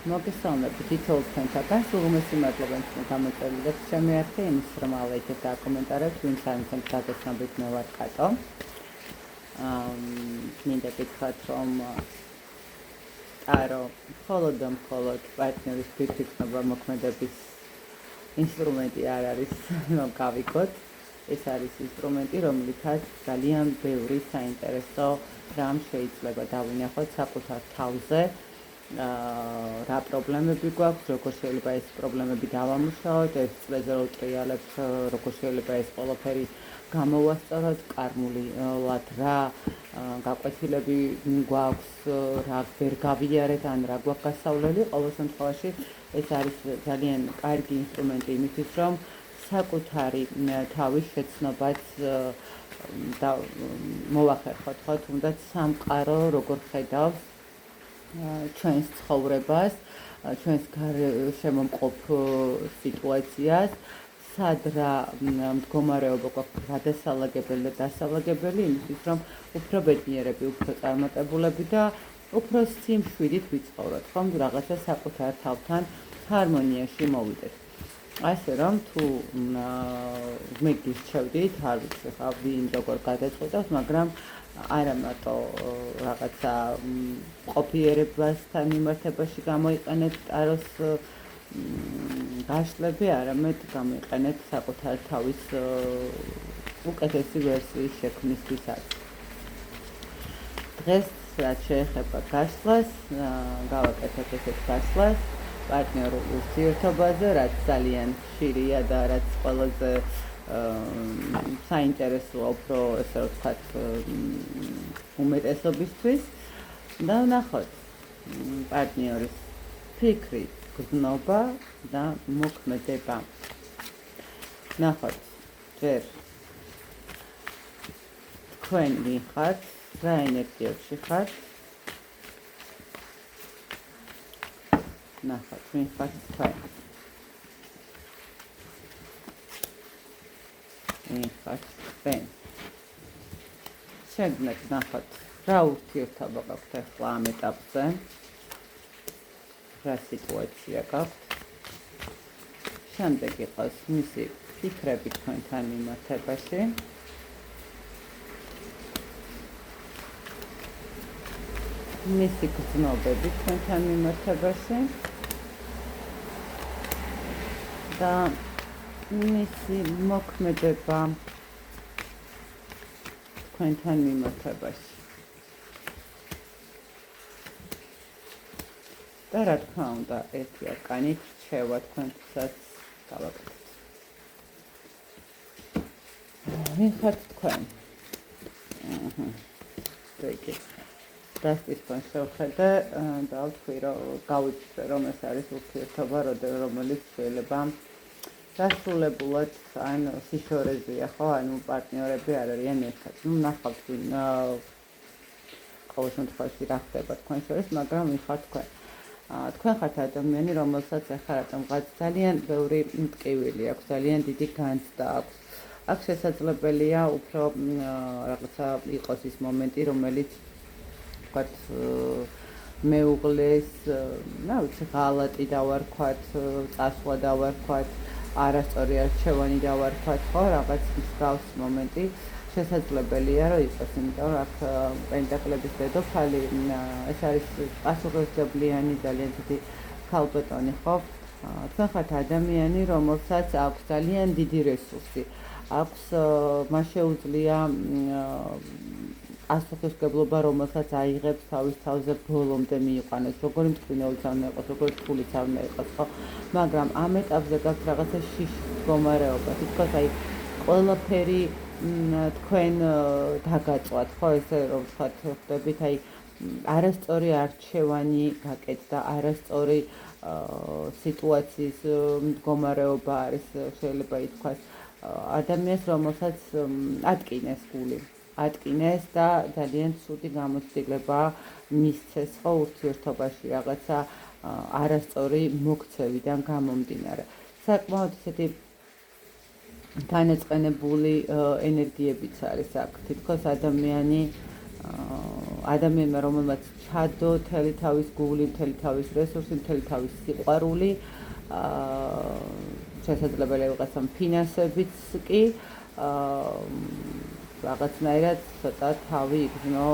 მოგესალმებით თითოეულ თქვენთაგან, სულუმესი მადლობა გამოწერილებს ჩემი არხი იმის რომ ავეჯებ და კომენტარებს, ვინც ამიტომ დაგესწრებით მე ვარ კატო. მინდა გითხრათ რომ არო მხოლოდ პარტნიორის ფიქრობა მოქმედების ინსტრუმენტი არ არის, რომ გავიგოთ. ეს არის ინსტრუმენტი, რომლითაც ძალიან ბევრი საინტერესო რამ შეიძლება დავინახოთ საკუთარ თავზე. რა პრობლემები გვაქვს, როგორ შეიძლება ეს პრობლემები დავამუშავოთ, ერთ წლზე რო ტრიალებთ, როგორ შეიძლება ეს ყველაფერი გამოვასწოროთ, კარმულად რა გაკვეთილები გვაქვს, რა ვერ გავიარეთ, ან რა გვაქვს გასავლელი, ყოველ შემთხვევაში ეს არის ძალიან კარგი ინსტრუმენტი იმისთვის, რომ საკუთარი თავის შეცნობაც მოვახერხოთ, ხო, თუნდაც სამყარო როგორ ხედავს ჩვენს ცხოვრებას, ჩვენს შემომყოფ სიტუაციას, სად რა მდგომარეობა გვაქვს გადასალაგებელი და დასალაგებელი, იმისთვის რომ უფრო ბედნიერები, უფრო წარმატებულები და უფრო სიმშვიდით ვიცხოვროთ, ხომ, რაღაცა საკუთარ თავთან ჰარმონიაში მოვიდეთ. ასე რომ თუ მე გირჩევდით, არ ვიცი ხა ვინ როგორ გადაწყვეტავს, მაგრამ არა მარტო რაღაცა ყოფიერებასთან მიმართებაში გამოიყენეთ ტაროს გაშლები, არამედ გამოიყენეთ საკუთარ თავის უკეთესი ვერსიის შექმნისთვისაც. დღეს რაც შეეხება გაშლას, გავაკეთეთ ესეთ გაშლას პარტნიორულ ურთიერთობაზე, რაც ძალიან ხშირია და რაც ყველაზე საინტერესოა უფრო ესე რომ ვთქვათ უმეტესობისთვის და ვნახოთ პარტნიორის ფიქრი, გრძნობა და მოქმედება. ვნახოთ ჯერ თქვენ ვიხართ, რა ენერგიებში ხართ. ვნახოთ ვინ ხართ თქვენ. ვინ შეგნეთ ნახოთ რა ურთიერთობა გაქვთ ახლა ამ ეტაპზე, რა სიტუაცია გაქვთ. შემდეგ იყოს მისი ფიქრები თქვენთან მიმართებაში. მისი გრძნობები თქვენთან მიმართებაში და მისი მოქმედება თქვენთან მიმართებაში. და რა თქმა უნდა, ერთი არკანით რჩევა თქვენთვისაც გავაკეთეთ. ვინ ხართ თქვენ? ეგ დასტის ფონ შევხედე და ვთქვი, რომ გავიწვე, რომ ეს არის ურთიერთობა, რომელიც შეიძლება დასრულებულად ან სიშორეზეა, ხო, ანუ პარტნიორები არ არიან ერთად. ნახავთ ვინ ყოველ შემთხვევაში რა ხდება თქვენ შორის, მაგრამ ვინ ხართ თქვენ? თქვენ ხართ ადამიანი, რომელსაც ახლა რატომღაც ძალიან ბევრი მტკივილი აქვს, ძალიან დიდი განცდა აქვს. აქ შესაძლებელია უფრო რაღაცა იყოს ის მომენტი, რომელიც ვთქვათ მეუღლეს, რა ვიცი, ღალატი დავარქვათ, წასვლა დავარქვათ, არასწორი არჩევანი დავარქვათ, ხო, რაღაც მსგავს მომენტი შესაძლებელია რომ იყოს, იმიტომ რომ აქ პენტაკლების დედოფალი ეს არის პასუხისმგებლიანი ძალიან დიდი ქალბატონი, ხო? თქვენ ხართ ადამიანი, რომელსაც აქვს ძალიან დიდი რესურსი, აქვს მას შეუძლია პასუხისმგებლობა, რომელსაც აიღებს თავის თავზე ბოლომდე მიიყვანოს, როგორი მტკივნეულიც არ უნდა იყოს, როგორი რთულიც არ უნდა იყოს, ხო? მაგრამ ამ ეტაპზე გაქვს რაღაცა შიშის მდგომარეობა, თითქოს აი ყველაფერი თქვენ დაგაწვათ, ხო, ესე რომ ვთქვათ, ხდებით, აი არასწორი არჩევანი გაკეთდა, არასწორი სიტუაციის მდგომარეობა არის, შეიძლება ითქვას, ადამიანს, რომელსაც ატკინეს გული. ატკინეს და ძალიან ცუდი გამოცდილება მისცეს, ხო, ურთიერთობაში რაღაცა არასწორი მოქცევიდან გამომდინარე. საკმაოდ ისეთი განაწყენებული ენერგიებიც არის აქ. თითქოს ადამიანი ადამიანმა რომელმაც ჩადო მთელი თავის გული, მთელი თავის რესურსი, მთელი თავის სიყვარული, შესაძლებელია ვიღაცამ ფინანსებიც კი რაღაცნაირად ცოტა თავი იგრძნო,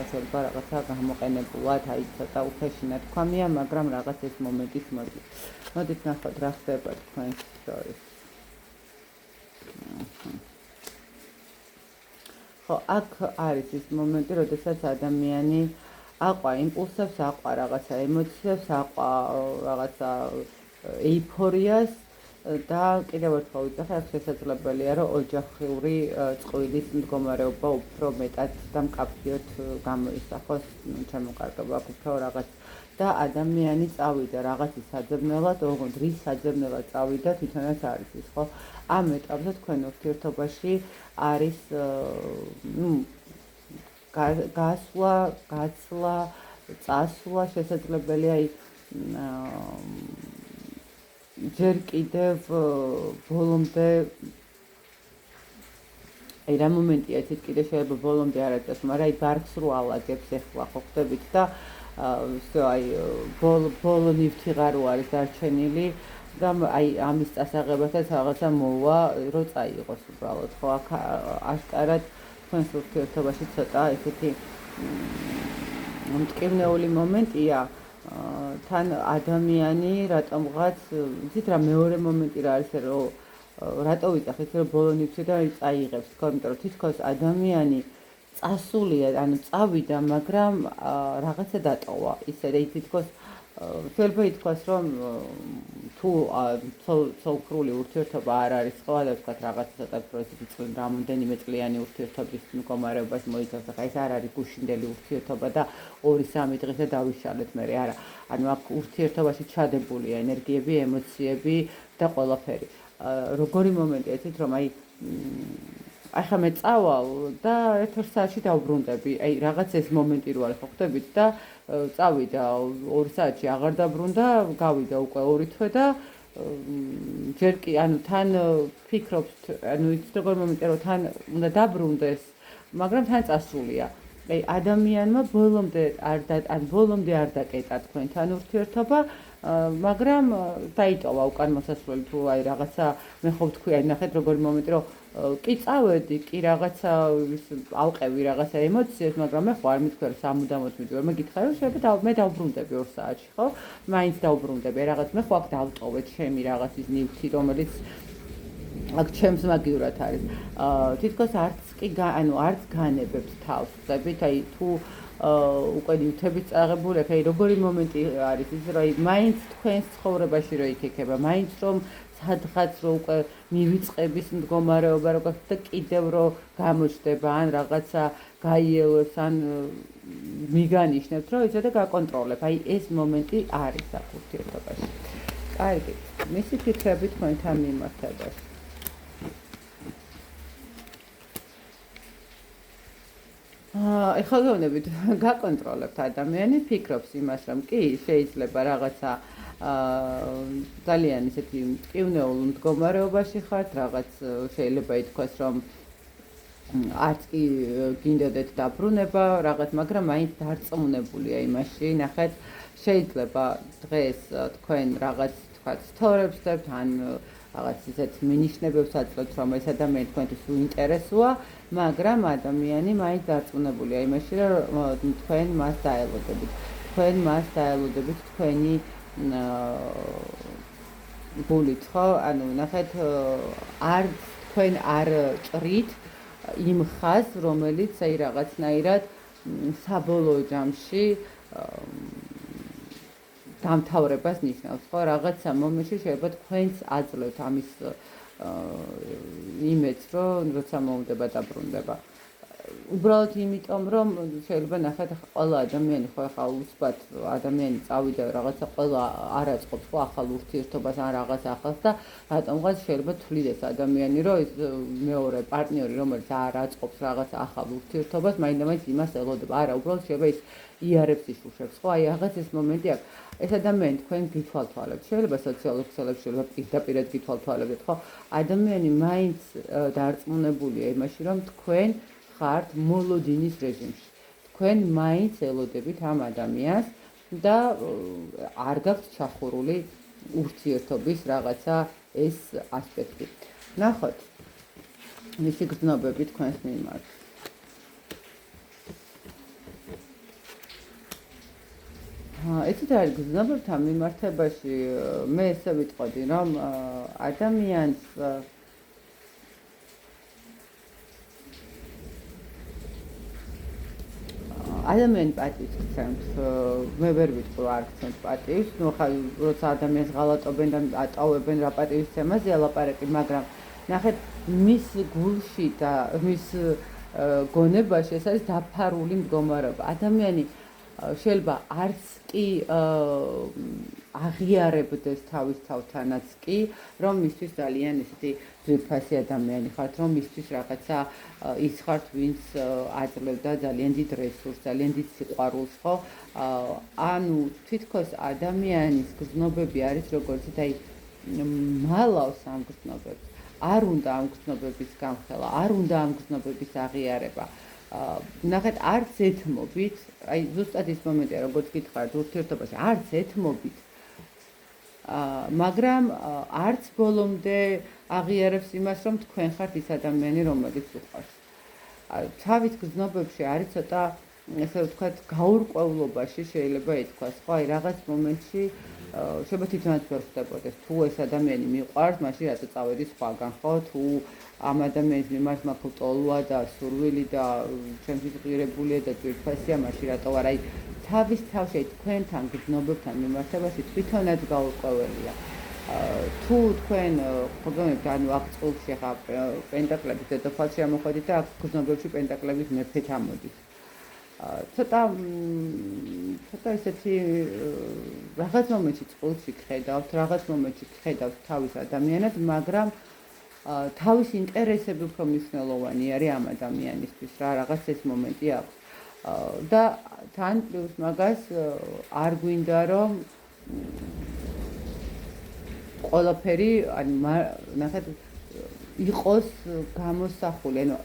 შეიძლება რაღაცა გამოყენებულად, აი ცოტა უფეშინად თქვამია, მაგრამ რაღაც ეს მომენტიც მოდის. მოდით ნახოთ რა ხდება თქვენს შორის. ხო, აქ არის ის მომენტი, როდესაც ადამიანი აყვა იმპულსებს, აყვა რაღაცა ემოციებს, აყვა რაღაცა ეიფორიას და კიდევ ერთხელ ვიძახე, აქ შესაძლებელია, რომ ოჯახური წყვილის მდგომარეობა უფრო მეტად და მკაფიოდ გამოისახოს, ჩემო კარგებო, აქ უფრო რაღაც და ადამიანი წავიდა რაღაცის საძებნელად, ოღონდ რის საძებნელად წავიდა, თვითონაც არის ის, ხო? ამ ეტაპზე თქვენ ურთიერთობაში არის გასვლა, გაცვლა, წასვლა შესაძლებელია ჯერ კიდევ ბოლომდე აი რა მომენტია ეს კიდე შეიძლება ბოლომდე არ აწეს, მაგრამ აი გარს რო ალაგებს ახლა ხო ხდებით და აი ბოლო ნივთიღარო არის დარჩენილი და აი ამის წასაღებასაც რაღაცა მოვა რო წაიღოს უბრალოდ ხო აქ აშკარად თქვენს ურთიერთობაში ცოტა ესეთი მტკივნეული მომენტია თან ადამიანი რატომღაც იცით რა მეორე მომენტი რა არის რომ რატო ვიძახით რომ ბოლო ნივთი და წაიღებს თქო იმიტომ რომ თითქოს ადამიანი წასულია ანუ წავიდა მაგრამ რაღაცა დატოვა ისე და თითქოს შეიძლება ითქვას რომ თუ ცოლ-ხრული ურთიერთობა არ არის ხო და ვთქვათ რაღაც ცოტა პროცესი რამდენიმე წლიანი ურთიერთობის მდგომარეობას მოიცავს ახლა ეს არ არის გუშინდელი ურთიერთობა და 2-3 დღეზე დავიშალეთ მე არა ანუ აქ ურთიერთობაში ჩადებულია ენერგიები, ემოციები და ყველაფერი როგორი მომენტია იცით რომ აი ახლა მე წავალ და 1 საათში დავბრუნდები აი რაღაც ეს მომენტი რო არის ხო ხდებით და წავიდა 2 საათში აღარ დაბრუნდა გავიდა უკვე 2 თვე და ჯერ კი ანუ თან ფიქრობთ ანუ იცით როგორ მომენტია რომ თან უნდა დაბრუნდეს მაგრამ თან წასულია აი ადამიანმა ბოლომდე არ დაკეტა თქვენთან ურთიერთობა მაგრამ დაიტოვა უკან მოსასვლელი თუ აი რაღაცა მე ხო ვთქვი აი ნახეთ როგორი მომენტი რომ კი წავედი, კი რაღაცა ავყევი რაღაცა ემოციებს, მაგრამ მე ხო არ მithქვი რომ სამუდამოდ მიდივარ. მე გითხარი რომ შეიძლება მე დავბრუნდები 2 საათში, ხო? მაინც დავბრუნდები, რაღაც მე ხო აქ დავტოვე ჩემი რაღაცის ნივთი, რომელიც აქ ჩემს მაგივრად არის. თითქოს არც კი ანუ არც განებებს თავს, ხდებით, აი თუ უკვე ნივთებით წაღებული, აი როგორი მომენტი არის ის რომ აი მაინც თქვენს ცხოვრებაში რო იქება, მაინც რომ სადღაც რო უკვე მივიწყების მდგომარეობა როგორ და კიდევ რო გამოჩდება ან რაღაცა გაიელვებს ან მიგანიშნებთ რომ იცოდე და გაკონტროლებ. აი ეს მომენტი არის აქ ურთიერთობაში. კარგი. მისი ფიქრები თქვენთან მიმართებაში. ეხლა გეუბნებით გაკონტროლებთ ადამიანი ფიქრობს იმას რომ კი შეიძლება რაღაცა ძალიან ისეთი მტკივნეულ მდგომარეობაში ხართ, რაღაც შეიძლება ითქვას, რომ არც კი გინდოდეთ დაბრუნება, რაღაც, მაგრამ მაინც დარწმუნებულია იმაში, ნახეთ, შეიძლება დღეს თქვენ რაღაც თქვათ სტორებს დებთ, ან რაღაც ისეთ მინიშნებებს აძლევთ, რომ ეს ადამიანი თქვენთვის უინტერესოა, მაგრამ ადამიანი მაინც დარწმუნებულია იმაში, რომ თქვენ მას დაელოდებით. თქვენ მას დაელოდებით თქვენი გულით ხო? ანუ ნახეთ არ თქვენ არ ჭრით იმ ხაზს, რომელიც აი რაღაცნაირად საბოლოო ჯამში დამთავრებას ნიშნავს, ხო? რაღაცა მომენტში შეიძლება თქვენც აძლევთ ამის იმედს, რომ როცა მოუნდება დაბრუნდება. უბრალოდ იმიტომ, რომ შეიძლება ნახეთ ყველა ადამიანი ხო ახლა უცბად ადამიანი წავიდა რაღაცა ყველა არ აწყობს ხო ახალ ურთიერთობას ან რაღაც ახალს და რატომღაც შეიძლება თვლიდეს ადამიანი, რომ ეს მეორე პარტნიორი, რომელიც არ აწყობს რაღაც ახალ ურთიერთობას, მაინდა-მაინც იმას ელოდება. არა, უბრალოდ შეიძლება ის იარებს იშუშებს, ხო? აი რაღაც ეს მომენტი აქვს. ეს ადამიანი თქვენ გითვალთვალებთ. შეიძლება სოციალურ ქსელებში, შეიძლება პირდაპირ გითვალთვალებთ, ხო? ადამიანი მაინც დარწმუნებულია იმაში, რომ თქვენ ხართ მოლოდინის რეჟიმში. თქვენ მაინც ელოდებით ამ ადამიანს და არ გაქვთ ჩახურული ურთიერთობის რაღაცა ეს ასპექტი. ნახოთ მისი გრძნობები თქვენს მიმართ. ესეთ არის გრძნობებთან მიმართებაში მე ესე ვიტყოდი, რომ ადამიანს ადამიანი პატივს გცემს, მე ვერ ვიტყვი არ გცემს პატივს, ნუ ხა როცა ადამიანს ღალატობენ და ატოვებენ რა პატივისცემაზე ალაპარაკი, მაგრამ ნახეთ მის გულში და მის გონებაში ეს არის დაფარული მდგომარეობა. ადამიანი შეიძლება არც კი აღიარებდეს თავის თავთანაც კი, რომ მისთვის ძალიან ისეთი ძვირფასი ადამიანი ხართ, რომ მისთვის რაღაცა ის ხართ, ვინც აძლევდა ძალიან დიდ რესურსს, ძალიან დიდ სიყვარულს, ხო? ანუ თითქოს ადამიანის გრძნობები არის როგორც აი მალავს ამ გრძნობებს. არ უნდა ამ გრძნობების გამხელა, არ უნდა ამ გრძნობების აღიარება. ნახეთ, არც ეთმობით, აი ზუსტად ის მომენტია, როგორც გითხარით ურთიერთობაში, არც ეთმობით, მაგრამ არც ბოლომდე აღიარებს იმას, რომ თქვენ ხართ ის ადამიანი, რომელიც უყვარს. თავის გრძნობებში არის ცოტა, ესე ვთქვათ, გაურკვევლობაში შეიძლება ითქვას, ხო, აი რაღაც მომენტში შეიძლება თვითონაც ვერ ხვდებოდეს, თუ ეს ადამიანი მიყვარს, მაშინ რატო წავედი სხვაგან, ხო, თუ ამ ადამიანის მიმართ მაქვს ტოლვა და სურვილი და ჩემთვის ღირებულია და ძვირფასია, მაშინ რატო ვარ, აი თავის თავში თქვენთან გრძნობებთან მიმართებაში თვითონაც გაურკვეველია. თუ თქვენ მოგონებთ, ანუ აქ წყვილში ხა პენტაკლების დედოფალში ამოходით და აქ გრძნობებში პენტაკლების მეფე ამოდის. ცოტა ისეთი რაღაც მომენტში წყვილში გხედავთ, რაღაც მომენტში გხედავთ თავის ადამიანად, მაგრამ თავის ინტერესები უფრო მნიშვნელოვანი არის ამ ადამიანისთვის, რა რაღაც ეს მომენტი აქვს. და თან პლუს მაგას არ გვინდა რომ ყველაფერი, ანუ ნახეთ, იყოს გამოსახული, ანუ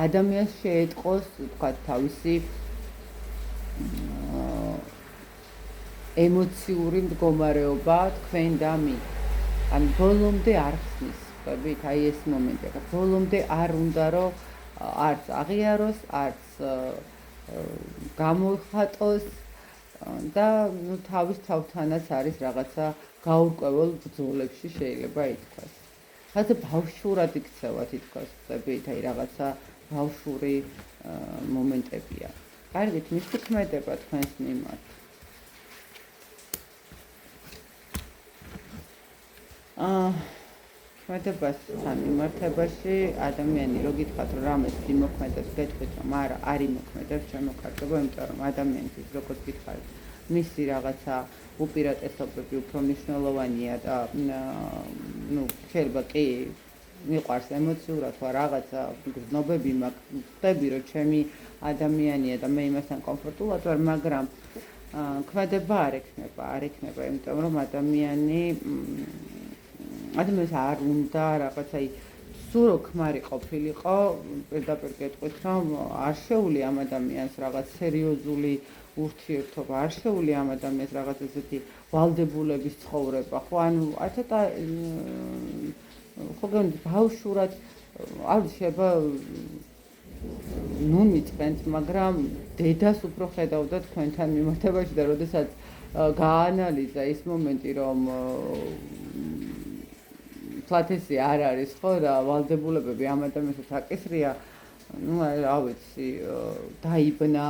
ადამიანს შეეტყოს, თქვათ, თავისი ემოციური მდგომარეობა თქვენ და მით. ანუ ბოლომდე არ ხსნის, ხვდებით, აი ეს მომენტია. ბოლომდე არ უნდა რომ არც აღიაროს, არც გამოხატოს და ნუ თავის თავთანაც არის რაღაცა გაურკვეველ ბრძოლებში შეიძლება ითქვას. რაღაცა ბავშვურად იქცევა თითქოს, ხვდებით, აი რაღაცა ბავშვური მომენტებია. კარგით, მისი ქმედება თქვენს მიმართ. ქმედებასთან მიმართებაში ადამიანი რო გითხრათ, რომ რამეს იმოქმედებს, გეტყვით, რომ არა, არ იმოქმედებს შემოქმედება, იმიტომ რომ ადამიანის როგორც გითხარით, მისი რაღაცა უპირატესობები უფრო მნიშვნელოვანია და ნუ შეიძლება კი მიყვარს ემოციურად თუ რაღაცა გრძნობები მაქვს, ხვდები რომ ჩემი ადამიანია და მე იმასთან კომფორტულად ვარ, მაგრამ ქმედება არ ექნება, იმიტომ რომ ადამიანს არ უნდა რაღაცა სურო ქმარი ყოფილიყო, პირდაპირ გეტყვით, რომ არ შეუძლია ამ ადამიანს რაღაც სერიოზული ურთიერთობა, არ შეუძლია ამ ადამიანს რაღაც ესეთი ვალდებულების ცხოვრება, ხო, ანუ ცოტა ხო გონი ბავშვურად, არ შეიძლება ნუ მიწყენთ, მაგრამ დედას უფრო ხედავდა თქვენთან მიმართებაში და როდესაც გაანალიზა ის მომენტი, რომ ფლათესი არ არის, ხო, და ვალდებულებები ამ ადამიანსაც აკისრია, ნუ რა ვიცი, დაიბნა,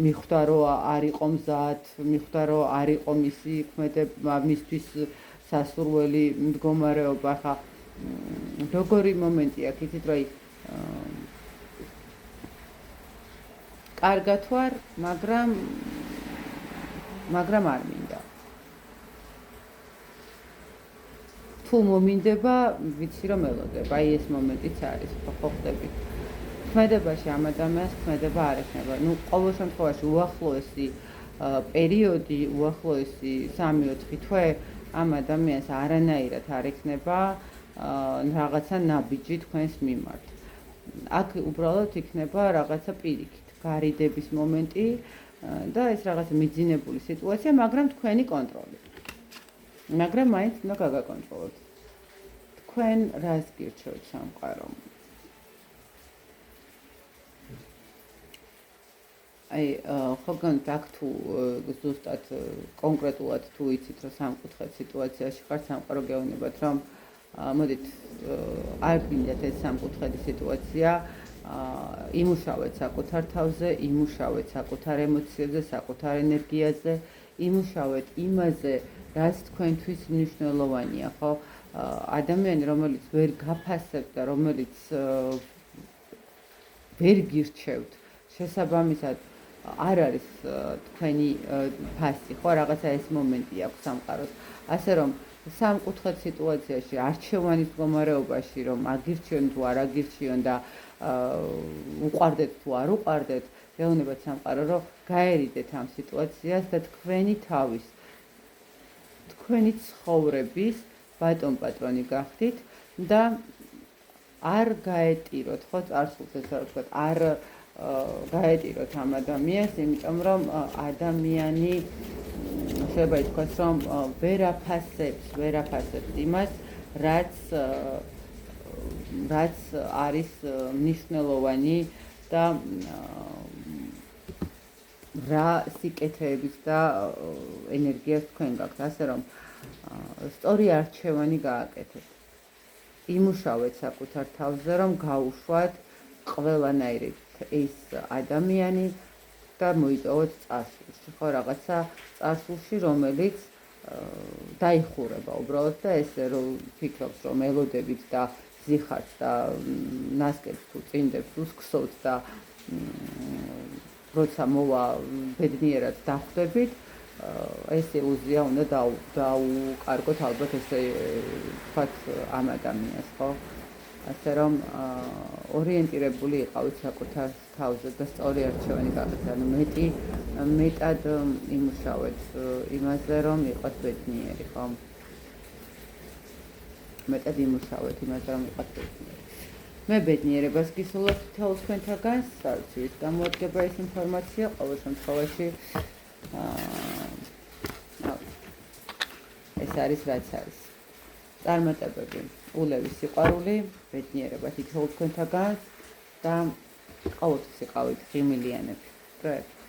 მიხვდა რომ არ იყო მზად, მიხვდა რომ არ იყო მისი ქმედება, მისთვის სასურველი მდგომარეობა, ხა როგორი მომენტია, იცით რომ კარგად ვარ, მაგრამ არ მინდა. თუ მომინდება, ვიცი რომ ელოდება, აი ეს მომენტიც არის, ხო ხვდებით. ქმედებაში ამ ადამიანს ქმედება არ ექნება. ნუ ყოველ შემთხვევაში უახლოესი პერიოდი, უახლოესი 3-4 თვე ამ ადამიანს არანაირად არ ექნება რაღაცა ნაბიჯი თქვენს მიმართ. აქ უბრალოდ იქნება რაღაცა პირიქით. გარიდების მომენტი და ეს რაღაცა მიძინებული სიტუაცია, მაგრამ თქვენი კონტროლი. მაგრამ მაინც უნდა გაგაკონტროლოთ. თქვენ რას გირჩევთ სამყარომ? აი, ხოგან აქ თუ ზუსტად კონკრეტულად თუ იცით, რომ სამკუთხედ სიტუაციაში ხართ, სამყარო გეუბნებათ, რომ მოდით არ გინდათ ეს სამკუთხედი სიტუაცია, იმუშავეთ საკუთარ თავზე, იმუშავეთ საკუთარ ემოციებზე, საკუთარ ენერგიაზე, იმუშავეთ იმაზე, რაც თქვენთვის მნიშვნელოვანია, ხო? ადამიანი, რომელიც ვერ გაფასებთ და რომელიც ვერ გირჩევთ, შესაბამისად არ არის თქვენი ფასი, ხო, რაღაცა ეს მომენტი აქვს სამყაროს. ასე რომ სამკუთხედ სიტუაციაში, არჩევანის მდგომარეობაში, რომ აგირჩიონ თუ არ აგირჩიონ და უყვარდეთ თუ არ უყვარდეთ, გეუბნებათ სამყარო, რომ გაერიდეთ ამ სიტუაციას და თქვენი თავის, თქვენი ცხოვრების ბატონ პატრონი გახდით და არ გაეტიროთ, ხო, წარსულს ესე ვთქვათ, არ გაეტიროთ ამ ადამიანს, იმიტომ რომ ადამიანი შეიძლება ითქვას, რომ ვერ აფასებს იმას, რაც არის მნიშვნელოვანი და რა სიკეთეების და ენერგიას თქვენ გაქვთ, ასე რომ სწორი არჩევანი გააკეთეთ. იმუშავეთ საკუთარ თავზე, რომ გაუშვათ ყველანაირი ეს ადამიანი და მოიწოვოთ წარსულში, ხო, რაღაცა წარსულში, რომელიც დაიხურება უბრალოდ და ესე რომ ფიქრობს, რომ ელოდებით და ზიხართ და ნასკებს თუ წინდებს უსქსოთ და როცა მოვა ბედნიერად დახვდებით, ეს ილუზია უნდა დაუკარგოთ ალბათ ესე ვთქვათ ამ ადამიანს, ხო? ასე რომ ორიენტირებული იყავით საკუთარ თავზე და სწორი არჩევანი გააკეთეთ, ანუ მეტად იმუშავეთ იმაზე, რომ იყოთ ბედნიერი, ხო? მეტად იმუშავეთ იმაზე, რომ იყოთ ბედნიერი. მე ბედნიერებას გისურვებ თითოეულ თქვენთაგანს, რაც ის გამოადგება ეს ინფორმაცია, ყოველ შემთხვევაში ეს არის რაც არის. წარმატებები, ულევის სიყვარული, ბედნიერება თითოეულ თქვენთაგანს და ყოველთვის იყავით ღიმილიანები. დროებით.